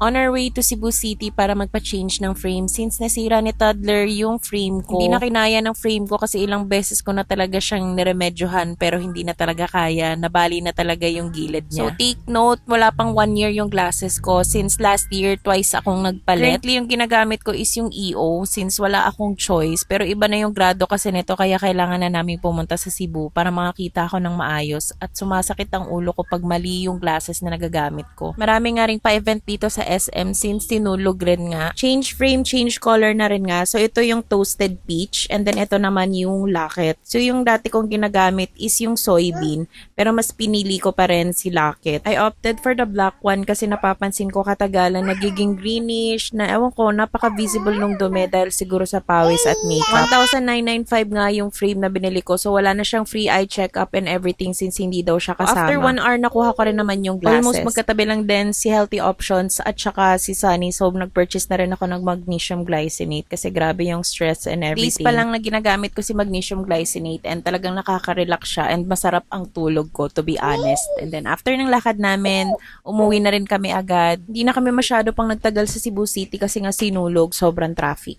on our way to Cebu City para magpa-change ng frame since nasira ni toddler yung frame ko. Hindi na kinaya ng frame ko kasi ilang beses ko na talaga siyang niremedyohan pero hindi na talaga kaya. Nabali na talaga yung gilid niya. So take note, wala pang 1 year yung glasses ko since last year twice akong nagpalit. Currently yung ginagamit ko is yung EO since wala akong choice pero iba na yung grado kasi nito kaya kailangan na namin pumunta sa Cebu para makakita ako ng maayos at sumasakit ang ulo ko pag mali yung glasses na nagagamit ko. Marami nga ring pa-event dito sa SM since tinulog rin nga. Change frame, change color na rin nga. So ito yung toasted peach and then ito naman yung locket. So yung dati kong ginagamit is yung soybean pero mas pinili ko pa rin si locket. I opted for the black one kasi napapansin ko katagalan nagiging greenish na ewan ko napaka-visible nung dumi dahil siguro sa pawis at makeup. 1,995 nga yung frame na binili ko so wala na siyang free eye check-up and everything since hindi daw siya kasama. After 1 hour nakuha ko rin naman yung glasses. Almost magkatabi lang din si Healthy Options at saka si Sunny. So, nag-purchase na rin ako ng magnesium glycinate kasi grabe yung stress and everything. Days pa lang na ginagamit ko si magnesium glycinate and talagang nakaka-relax siya and masarap ang tulog ko, to be honest. And then, after ng lakad namin, umuwi na rin kami agad. Hindi na kami masyado pang nagtagal sa Cebu City kasi nga sinulog, sobrang traffic.